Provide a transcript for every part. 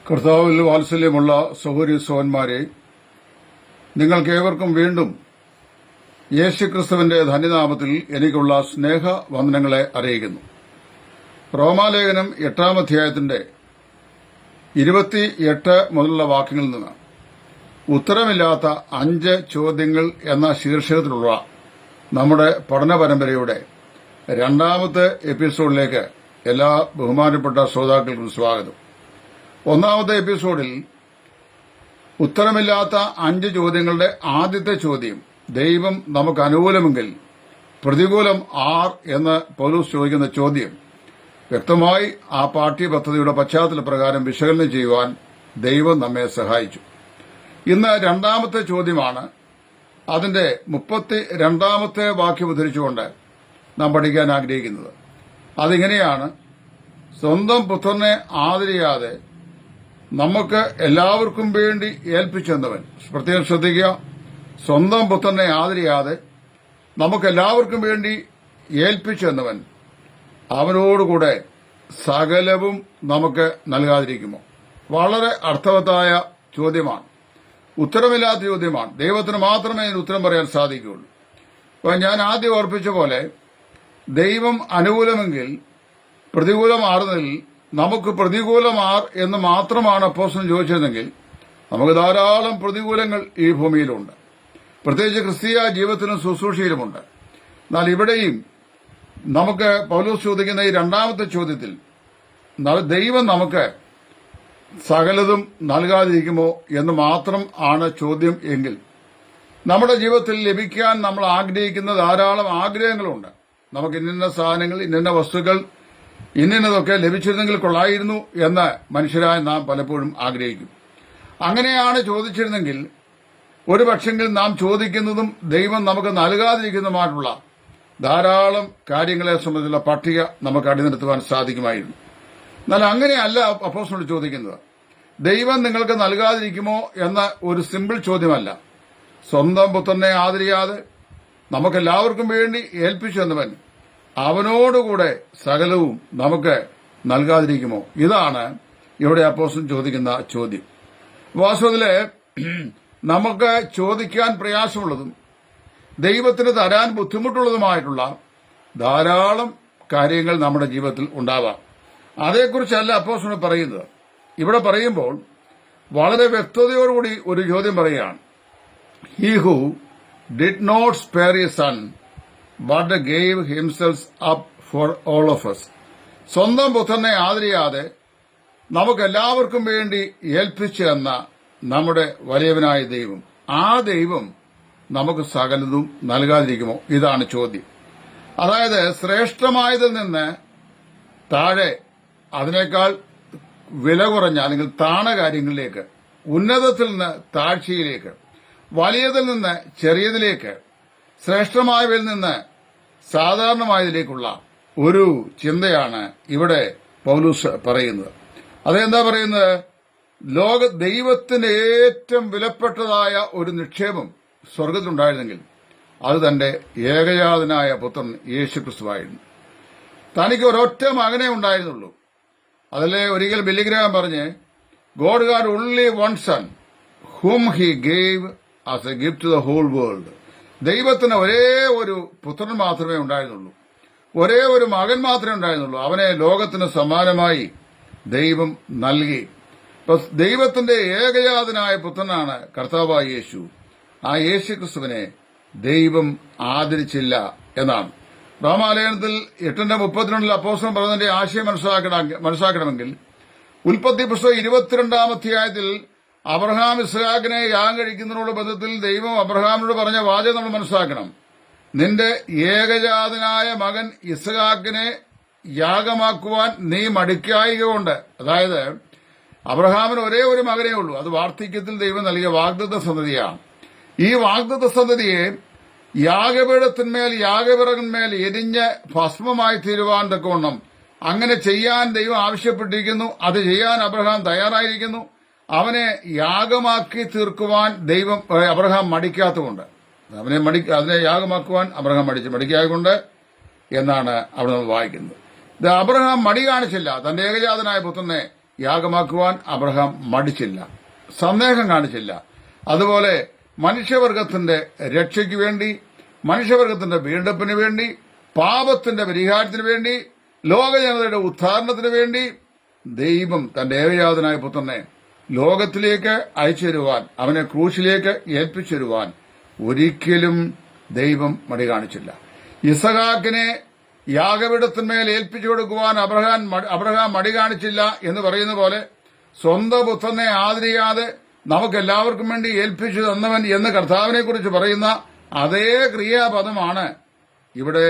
കർത്താവിൽ വാത്സല്യമുള്ള സഹോദരി സഹോദരന്മാരെ, നിങ്ങൾക്കേവർക്കും വീണ്ടും യേശുക്രിസ്തുവിന്റെ ധന്യനാമത്തിൽ എനിക്കുള്ള സ്നേഹവന്ദനങ്ങളെ അറിയിക്കുന്നു. റോമാലേഖനം 8-ാം അധ്യായത്തിന്റെ 28 മുതലുള്ള വാക്യങ്ങളിൽ നിന്ന് ഉത്തരമില്ലാത്ത 5 ചോദ്യങ്ങൾ എന്ന ശീർഷകത്തിലുള്ള നമ്മുടെ പഠന പരമ്പരയുടെ 2ാമത്തെ എപ്പിസോഡിലേക്ക് എല്ലാ ബഹുമാനപ്പെട്ട ശ്രോതാക്കൾക്കും സ്വാഗതം. 1ാമത്തെ എപ്പിസോഡിൽ ഉത്തരമില്ലാത്ത 5 ചോദ്യങ്ങളുടെ ആദ്യത്തെ ചോദ്യം, ദൈവം നമുക്ക് അനുകൂലമെങ്കിൽ പ്രതികൂലം ആർ എന്ന് പൗലോസ് ചോദിക്കുന്ന ചോദ്യം വ്യക്തമായി ആ പാഠ്യപദ്ധതിയുടെ പശ്ചാത്തലപ്രകാരം വിശകലനം ചെയ്യുവാൻ ദൈവം നമ്മെ സഹായിച്ചു. ഇന്ന് 2ാമത്തെ ചോദ്യമാണ്. അതിന്റെ 32ാമത്തെ വാക്യം ഉദ്ധരിച്ചുകൊണ്ട് നാം പഠിക്കാൻ ആഗ്രഹിക്കുന്നത്. അതിങ്ങനെയാണ്: സ്വന്തം പുത്രനെ ആദരിയാതെ നമുക്ക് എല്ലാവർക്കും വേണ്ടി ഏൽപ്പിച്ചെന്നവൻ. പ്രത്യേകം ശ്രദ്ധിക്കുക, സ്വന്തം പുത്രനെ ആദരിയാതെ നമുക്കെല്ലാവർക്കും വേണ്ടി ഏൽപ്പിച്ചെന്നവൻ അവനോടുകൂടെ സകലവും നമുക്ക് നൽകാതിരിക്കുമോ? വളരെ അർത്ഥവത്തായ ചോദ്യമാണ്, ഉത്തരമില്ലാത്ത ചോദ്യമാണ്. ദൈവത്തിന് മാത്രമേ ഇതിന് ഉത്തരം പറയാൻ സാധിക്കുകയുള്ളൂ. അപ്പോൾ ഞാൻ ആദ്യം ഓർപ്പിച്ച പോലെ, ദൈവം അനുകൂലമെങ്കിൽ പ്രതികൂലമാറുന്നതിൽ നമുക്ക് പ്രതികൂലമാർ എന്ന് മാത്രമാണ് അപ്പോസ്തലൻ ചോദിച്ചതെങ്കിൽ നമുക്ക് ധാരാളം പ്രതികൂലങ്ങൾ ഈ ഭൂമിയിലുണ്ട്. പ്രത്യേകിച്ച് ക്രിസ്തീയ ജീവിതത്തിലും ശുശ്രൂഷയിലുമുണ്ട്. എന്നാൽ ഇവിടെയും നമുക്ക് പൗലോസ് ചോദിക്കുന്ന ഈ 2ാമത്തെ ചോദ്യത്തിൽ ദൈവം നമുക്ക് സകലതും നൽകാതിരിക്കുമോ എന്ന് മാത്രം ആണ് ചോദ്യം എങ്കിൽ, നമ്മുടെ ജീവിതത്തിൽ ലഭിക്കാൻ നമ്മൾ ആഗ്രഹിക്കുന്ന ധാരാളം ആഗ്രഹങ്ങളുണ്ട്. നമുക്ക് ഇന്ന സാധനങ്ങൾ, ഇന്ന വസ്തുക്കൾ, ഇന്നതൊക്കെ ലഭിച്ചിരുന്നെങ്കിൽ കൊള്ളായിരുന്നു എന്ന് മനുഷ്യരായ നാം പലപ്പോഴും ആഗ്രഹിക്കും. അങ്ങനെയാണ് ചോദിച്ചിരുന്നെങ്കിൽ ഒരു പക്ഷെങ്കിൽ നാം ചോദിക്കുന്നതും ദൈവം നമുക്ക് നൽകാതിരിക്കുന്നതുമായിട്ടുള്ള ധാരാളം കാര്യങ്ങളെ സംബന്ധിച്ചുള്ള പട്ടിക നമുക്ക് അടിനിർത്തുവാൻ സാധിക്കുമായിരുന്നു. എന്നാൽ അങ്ങനെയല്ല അപ്പോസ്തലൻ ചോദിക്കുന്നത്. ദൈവം നിങ്ങൾക്ക് നൽകാതിരിക്കുമോ എന്ന ഒരു സിമ്പിൾ ചോദ്യമല്ല. സ്വന്തം പുത്രനെ ആദരിയാതെ നമുക്കെല്ലാവർക്കും വേണ്ടി ഏൽപ്പിച്ചെന്നവൻ അവനോടുകൂടെ സകലവും നമുക്ക് നൽകാതിരിക്കുമോ? ഇതാണ് ഇവിടെ അപ്പോസ്തലൻ ചോദിക്കുന്ന ചോദ്യം. വാസ്തവത്തില് നമുക്ക് ചോദിക്കാൻ പ്രയാസമുള്ളതും ദൈവത്തിന് തരാൻ ബുദ്ധിമുട്ടുള്ളതുമായിട്ടുള്ള ധാരാളം കാര്യങ്ങൾ നമ്മുടെ ജീവിതത്തിൽ ഉണ്ടാവാം. അതേക്കുറിച്ചല്ല അപ്പോസ്തലൻ പറയുന്നത്. ഇവിടെ പറയുമ്പോൾ വളരെ വ്യക്തതയോടുകൂടി ഒരു ചോദ്യം പറയുകയാണ്. He who did not spare his son but gave himself up for all of us. സ്വന്തം പുത്രനെ ആദരിയാതെ നമുക്കെല്ലാവർക്കും വേണ്ടി ഏൽപ്പിച്ചു എന്ന നമ്മുടെ വലിയവനായ ദൈവം, ആ ദൈവം നമുക്ക് സകലതും നൽകാതിരിക്കുമോ? ഇതാണ് ചോദ്യം. അതായത് ശ്രേഷ്ഠമായതിൽ നിന്ന് താഴെ, അതിനേക്കാൾ വില കുറഞ്ഞ അല്ലെങ്കിൽ താണ കാര്യങ്ങളിലേക്ക്, ഉന്നതത്തിൽ നിന്ന് താഴ്ചയിലേക്ക്, വലിയതിൽ നിന്ന് ചെറിയതിലേക്ക്, ശ്രേഷ്ഠമായവയിൽ നിന്ന് സാധാരണമായതിലേക്കുള്ള ഒരു ചിന്തയാണ് ഇവിടെ പൗലോസ് പറയുന്നത്. അതെന്താ പറയുന്നത്? ദൈവത്തിന് ഏറ്റവും വിലപ്പെട്ടതായ ഒരു നിക്ഷേപം സ്വർഗത്തിലുണ്ടായിരുന്നെങ്കിൽ അത് തന്റെ ഏകജാതനായ പുത്രൻ യേശുക്രിസ്തുവായിരുന്നു. തനിക്ക് ഒരൊറ്റ മകനെ ഉണ്ടായിരുന്നുള്ളൂ. അതിലെ ഒരിക്കൽ ബില്ലിഗ്രാം പറഞ്ഞ്, God had only one son whom he gave as a gift to the whole world. ദൈവത്തിന് ഒരേ ഒരു പുത്രൻ മാത്രമേ ഉണ്ടായിരുന്നുള്ളൂ, ഒരേ ഒരു മകൻ മാത്രമേ ഉണ്ടായിരുന്നുള്ളൂ. അവനെ ലോകത്തിന് സമാനമായി ദൈവം നൽകി. ദൈവത്തിന്റെ ഏകജാതനായ പുത്രനാണ് കർത്താവായ യേശു. ആ യേശുക്രിസ്തുവിനെ ദൈവം ആദരിച്ചില്ല എന്നാണ്. റോമാലേഖനത്തിൽ 8:32 അപ്പോസ്തലൻ പറഞ്ഞതിന്റെ ആശയം മനസ്സിലാക്കണമെങ്കിൽ, ഉൽപ്പത്തി പുസ്തകം 22-ാം അധ്യായത്തിൽ അബ്രഹാം ഇസ്ഹാക്കിനെ യാഗം കഴിക്കുന്നതിനോട് ബന്ധത്തിൽ ദൈവം അബ്രഹാമിനോട് പറഞ്ഞ വാചകം നമ്മൾ മനസ്സിലാക്കണം. നിന്റെ ഏകജാതനായ മകൻ ഇസ്ഹാക്കിനെ യാഗമാക്കുവാൻ നീ മടിക്കായകൊണ്ട്. അതായത് അബ്രഹാമിന് ഒരേ ഒരു മകനേ ഉള്ളൂ. അത് വാർദ്ധക്യത്തിൽ ദൈവം നൽകിയ വാഗ്ദത്ത സന്തതിയാണ്. ഈ വാഗ്ദത്ത സന്തതിയെ യാഗപീഠത്തിന്മേൽ, യാഗവിറകിന്മേൽ എരിഞ്ഞ് ഭസ്മമായി തീരുവാൻ തക്കവണ്ണം അങ്ങനെ ചെയ്യാൻ ദൈവം ആവശ്യപ്പെട്ടിരിക്കുന്നു. അത് ചെയ്യാൻ അബ്രഹാം തയ്യാറായിരിക്കുന്നു. അവനെ യാഗമാക്കി തീർക്കുവാൻ അബ്രഹാം മടിക്കാത്തതുകൊണ്ട്, അതിനെ യാഗമാക്കുവാൻ അബ്രഹാം മടിക്കായതുകൊണ്ട് എന്നാണ് അവിടെ നമ്മൾ വായിക്കുന്നത്. അബ്രഹാം മടി കാണിച്ചില്ല തന്റെ ഏകജാതനായ പുത്രനെ യാഗമാക്കുവാൻ അബ്രഹാം മടിച്ചില്ല, സന്ദേഹം കാണിച്ചില്ല. അതുപോലെ മനുഷ്യവർഗത്തിന്റെ രക്ഷയ്ക്ക് വേണ്ടി, മനുഷ്യവർഗത്തിന്റെ വീണ്ടെടുപ്പിന് വേണ്ടി, പാപത്തിന്റെ പരിഹാരത്തിന് വേണ്ടി, ലോകജനതയുടെ ഉദ്ധാരണത്തിന് വേണ്ടി ദൈവം തന്റെ ഏകജാതനായ പുത്രനെ ലോകത്തിലേക്ക് അയച്ചു തരുവാൻ, അവനെ ക്രൂശിലേക്ക് ഏൽപ്പിച്ചു തരുവാൻ ഒരിക്കലും ദൈവം മടി കാണിച്ചില്ല. ഇസഹാക്കിനെ യാഗപീഠത്തിന്മേൽ ഏൽപ്പിച്ചു കൊടുക്കുവാൻ അബ്രഹാം മടി കാണിച്ചില്ല എന്ന് പറയുന്ന പോലെ സ്വന്തം പുത്രനെ ആദരിയാതെ നമുക്കെല്ലാവർക്കും വേണ്ടി ഏൽപ്പിച്ചു തന്നവൻ എന്ന് കർത്താവിനെ കുറിച്ച് പറയുന്ന അതേ ക്രിയാപദമാണ് ഇവിടെ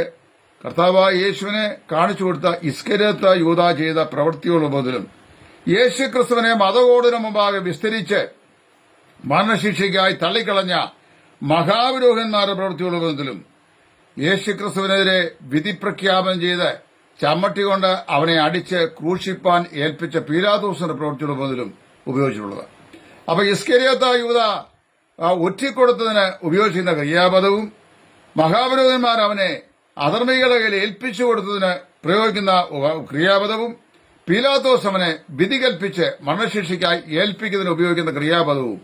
കർത്താവായ യേശുവിനെ കാണിച്ചു കൊടുത്ത ഇസ്കരിയോത്ത് യൂദാ ചെയ്ത പ്രവൃത്തിയോട് മുതലും യേശുക്രിസ്തുവിനെ മതകോടിന് മുമ്പാകെ വിസ്തരിച്ച് മരണശിക്ഷയ്ക്കായി തള്ളിക്കളഞ്ഞ മഹാപുരോഹിതന്മാരുടെ പ്രവൃത്തിയോട് മുതലും യേശുക്രിസ്തുവിനെതിരെ വിധി പ്രഖ്യാപനം ചെയ്ത് ചമ്മട്ടി കൊണ്ട് അവനെ അടിച്ച് ക്രൂശിപ്പാൻ ഏൽപ്പിച്ച പീലാത്തോസിന്റെ പ്രവൃത്തിയോട് മുതലും ഉപയോഗിച്ചിട്ടുള്ളത്. അപ്പൊ ഇസ്കരിയോത്ത് യൂദാ ഒറ്റിക്കൊടുത്തതിന് ഉപയോഗിച്ചിരുന്ന ക്രിയാപദവും മഹാപുരോഹിതന്മാർ അവനെ അധർമ്മികളുടെ കയ്യിൽ ഏൽപ്പിച്ചു കൊടുത്തതിന് പ്രയോഗിക്കുന്ന ക്രിയാപദവും പീലാത്തോസ് അവനെ വിധി കൽപ്പിച്ച് മരണശിക്ഷയ്ക്കായി ഏൽപ്പിക്കുന്നതിന് ഉപയോഗിക്കുന്ന ക്രിയാപദവും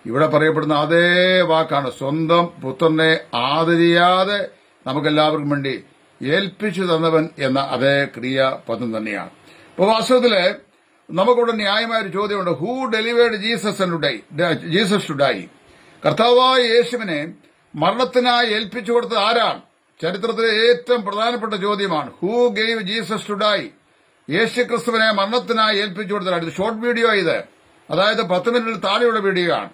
ഇവിടെ പറയപ്പെടുന്ന അതേ വാക്കാണ്. സ്വന്തം പുത്രനെ ആദരിയാതെ നമുക്കെല്ലാവർക്കും വേണ്ടി ഏൽപ്പിച്ചു തന്നവൻ എന്ന അതേ ക്രിയാപദം തന്നെയാണ്. അപ്പോൾ വാസ്തവത്തില് നമുക്കിവിടെ ന്യായമായൊരു ചോദ്യമുണ്ട്. Who delivered Jesus to die? കർത്താവായ യേശുവിനെ മരണത്തിനായി ഏൽപ്പിച്ചു കൊടുത്തത് ആരാണ്? ചരിത്രത്തിലെ ഏറ്റവും പ്രധാനപ്പെട്ട ചോദ്യമാണ്. Who gave Jesus to die? യേശുക്രിസ്തുവിനെ മരണത്തിനായി ഏൽപ്പിച്ചു കൊടുത്തതാണ്. ഇത് ഷോർട്ട് വീഡിയോ ഇത്, അതായത് 10 മിനിറ്റിൽ താഴെയുള്ള വീഡിയോ ആണ്.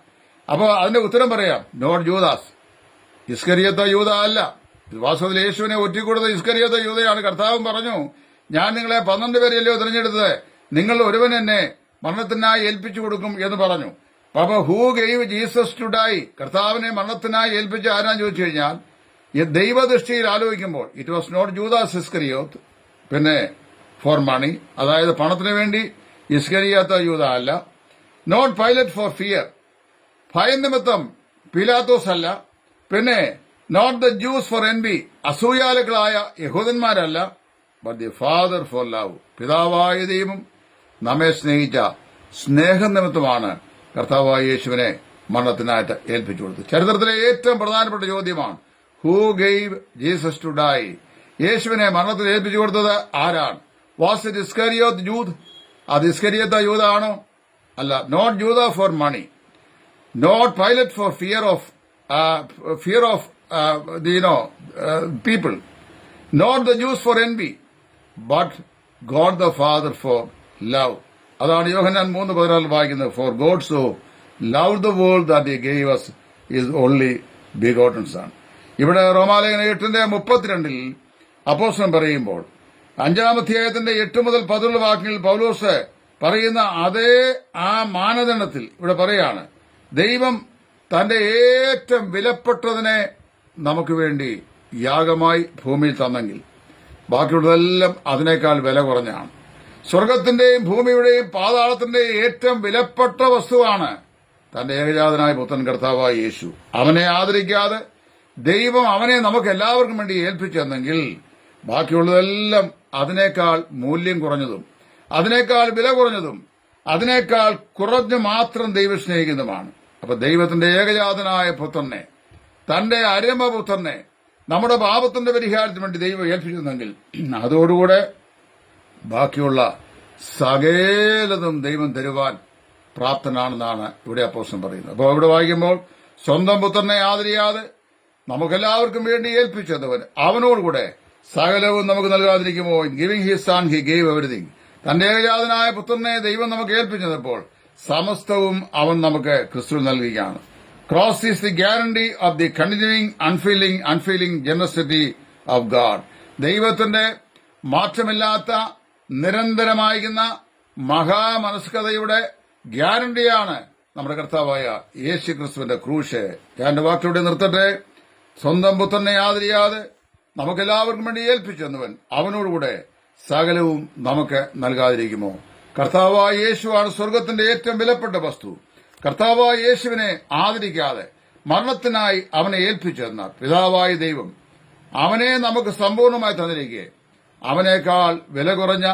അപ്പോൾ അതിന്റെ ഉത്തരം പറയാം, നോട്ട് ജൂദാസ്. ഇസ്കരിയോത്ത് യൂദാ അല്ല. വാസ്തവത്തിൽ യേശുവിനെ ഒറ്റിക്കൊടുത്ത ഇസ്കരിയോത്ത് യൂദയാണ്. കർത്താവും പറഞ്ഞു, ഞാൻ നിങ്ങളെ 12 പേരെയല്ലോ തിരഞ്ഞെടുത്തത്, നിങ്ങൾ ഒരുവൻ എന്നെ മരണത്തിനായി ഏൽപ്പിച്ചു കൊടുക്കും എന്ന് പറഞ്ഞു. അപ്പൊ who gave Jesus to die? കർത്താവിനെ മരണത്തിനായി ഏൽപ്പിച്ച ആരാന്ന് ചോദിച്ചു കഴിഞ്ഞാൽ ദൈവദൃഷ്ടിയിൽ ആലോചിക്കുമ്പോൾ it was not Judas Iscariot. പിന്നെ ഫോർ മണി, അതായത് പണത്തിന് വേണ്ടി ഇസ്കരിയോത്ത് യൂദാ അല്ല. നോട്ട് പൈലറ്റ് ഫോർ ഫിയർ, ഭയനിമിത്തം പീലാത്തോസ് അല്ല. പിന്നെ not the Jews for envy, അസൂയാലുക്കളായ യഹൂദന്മാരല്ല. But the father for love, പിതാവായ ദൈവം നമ്മെ സ്നേഹിച്ച സ്നേഹനിമിത്തമാണ് കർത്താവായ യേശുവിനെ മരണത്തിനായിട്ട് ഏൽപ്പിച്ചു കൊടുത്തത്. ചരിത്രത്തിലെ ഏറ്റവും പ്രധാനപ്പെട്ട ചോദ്യമാണ്, who gave Jesus to die? യേശുവിനെ മരണത്തിൽ ഏൽപ്പിച്ചു കൊടുത്തത് ആരാണ്? Was it Iscariot Jude? അത് ഇസ്കരിയോത്ത് യൂദ ആണോ? അല്ല. Not Judas for money, not Pilate for fear of people, not the Jews for envy, but God the father for love. അതാണ് യോഹന്നാൻ 3:14 വായിക്കുന്നത്. For God so love the world that he gave us his only begotten son. ഇവിടെ റോമാലേഖനം 8:32 അപ്പോസ്തലൻ പറയുമ്പോൾ 5-ാം അധ്യായത്തിന്റെ 8 മുതൽ 11 വാക്യങ്ങളിൽ പൗലോസ് പറയുന്ന അതേ ആ മാനദണ്ഡത്തിൽ ഇവിടെ പറയാണ്, ദൈവം തന്റെ ഏറ്റവും വിലപ്പെട്ടതിനെ നമുക്ക് വേണ്ടി യാഗമായി ഭൂമിയിൽ തന്നെങ്കിൽ ബാക്കിയുള്ളതെല്ലാം അതിനേക്കാൾ വില കുറഞ്ഞാണ്. സ്വർഗത്തിന്റെയും ഭൂമിയുടെയും പാതാളത്തിന്റെയും ഏറ്റവും വിലപ്പെട്ട വസ്തുവാണ് തന്റെ ഏകജാതനായ പുത്രൻ കർത്താവായ യേശു. അവനെ ആദരിക്കാതെ ദൈവം അവനെ നമുക്ക് എല്ലാവർക്കും വേണ്ടി ഏൽപ്പിച്ചെന്നെങ്കിൽ ബാക്കിയുള്ളതെല്ലാം അതിനേക്കാൾ മൂല്യം കുറഞ്ഞതും അതിനേക്കാൾ വില കുറഞ്ഞതും അതിനേക്കാൾ കുറഞ്ഞു മാത്രം ദൈവം സ്നേഹിക്കുന്നതുമാണ്. അപ്പൊ ദൈവത്തിന്റെ ഏകജാതനായ പുത്രനെ, തന്റെ അരമപുത്രനെ നമ്മുടെ പാപത്തിന്റെ പരിഹാരത്തിന് വേണ്ടി ദൈവം ഏൽപ്പിച്ചിരുന്നെങ്കിൽ അതോടുകൂടെ ബാക്കിയുള്ള സകലതും ദൈവം തരുവാൻ പ്രാപ്തനാണെന്നാണ് ഇവിടെ അപ്പോസ്തലൻ പറയുന്നത്. അപ്പോൾ ഇവിടെ വായിക്കുമ്പോൾ സ്വന്തം പുത്രനെ ആദരിയാതെ നമുക്കെല്ലാവർക്കും വേണ്ടി ഏൽപ്പിച്ചവൻ അവനോടുകൂടെ സകലവും നമുക്ക് നൽകാതിരിക്കുമോ? Giving his son he gave everything. തന്റെ ഏകജാതനായ പുത്രനെ ദൈവം നമുക്ക് ഏൽപ്പിച്ചപ്പോൾ സമസ്തവും അവൻ നമുക്ക് ക്രിസ്തു നൽകുകയാണ്. Cross is the guarantee of the continuing unfailing generosity of God. ദൈവത്തിന്റെ മാറ്റമില്ലാത്ത നിരന്തരമായിരുന്ന മഹാമനസ്കതയുടെ ഗ്യാരണ്ടിയാണ് നമ്മുടെ കർത്താവായ യേശു ക്രിസ്തുവിന്റെ ക്രൂശ്. ഞാൻ എന്റെ വാക്കിലൂടെ നിർത്തട്ടെ. സ്വന്തം പുത്രനെ ആദരിയാതെ നമുക്കെല്ലാവർക്കും വേണ്ടി ഏൽപ്പിച്ചെന്നവൻ അവനോടുകൂടെ സകലവും നമുക്ക് നൽകാതിരിക്കുമോ? കർത്താവായ യേശുവാണ് സ്വർഗത്തിന്റെ ഏറ്റവും വിലപ്പെട്ട വസ്തു. കർത്താവായ യേശുവിനെ ആദരിക്കാതെ മരണത്തിനായി അവനെ ഏൽപ്പിച്ചെന്ന പിതാവായ ദൈവം അവനെ നമുക്ക് സമ്പൂർണമായി തന്നിരിക്കെ അവനേക്കാൾ വില കുറഞ്ഞ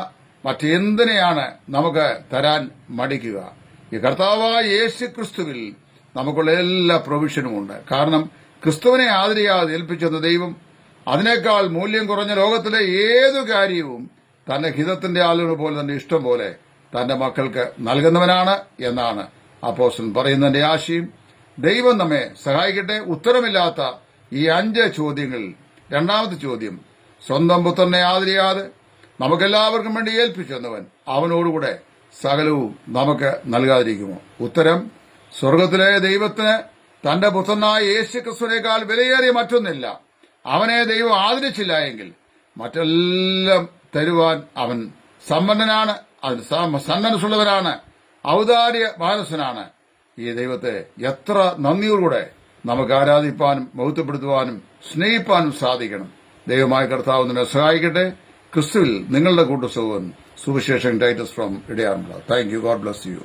മറ്റെന്തിനെയാണ് നമുക്ക് തരാൻ മടിക്കുക? ഈ കർത്താവായ യേശു ക്രിസ്തുവിൽ നമുക്കുള്ള എല്ലാ പ്രൊവിഷനും ഉണ്ട്. കാരണം ക്രിസ്തുവിനെ ആദരിയാതെ ഏൽപ്പിച്ചെന്ന ദൈവം അതിനേക്കാൾ മൂല്യം കുറഞ്ഞ ലോകത്തിലെ ഏതു കാര്യവും തന്റെ ഹിതത്തിന്റെ ആളുകൾ പോലെ തന്റെ ഇഷ്ടം പോലെ തന്റെ മക്കൾക്ക് നൽകുന്നവനാണ് എന്നാണ് അപ്പോസ്തലൻ പറയുന്നതിന്റെ ആശയം. ദൈവം നമ്മെ സഹായിക്കട്ടെ. ഉത്തരമില്ലാത്ത ഈ 5 ചോദ്യങ്ങളിൽ രണ്ടാമത്തെ ചോദ്യം, സ്വന്തം പുത്രനെ ആദരിയാതെ നമുക്കെല്ലാവർക്കും വേണ്ടി ഏൽപ്പിച്ചെന്നവൻ അവനോടുകൂടെ സകലവും നമുക്ക് നൽകാതിരിക്കുമോ? ഉത്തരം, സ്വർഗത്തിലെ ദൈവത്തിന് തന്റെ പുത്രനായ യേശു ക്രിസ്തുവിനേക്കാൾ വിലയേറിയ മറ്റൊന്നില്ല. അവനെ ദൈവം ആദരിച്ചില്ല എങ്കിൽ മറ്റെല്ലാം തരുവാൻ അവൻ സമ്പന്നനാണ്, അതിന് സന്മനസ്സുള്ളവനാണ്, ഔദാര്യ മാനസനാണ്. ഈ ദൈവത്തെ എത്ര നന്ദിയോടുകൂടെ നമുക്ക് ആരാധിപ്പാനും മഹത്വപ്പെടുത്തുവാനും സ്നേഹിപ്പാനും സാധിക്കണം. ദൈവമായ കർത്താവ് നിന്നെ സഹായിക്കട്ടെ. ക്രിസ്തുവിൽ നിങ്ങളുടെ കൂട്ടുസഹോദരൻ സുവിശേഷൻ ടൈറ്റസ് ഫ്രം ഇടയാറുള്ള. Thank you. God bless U.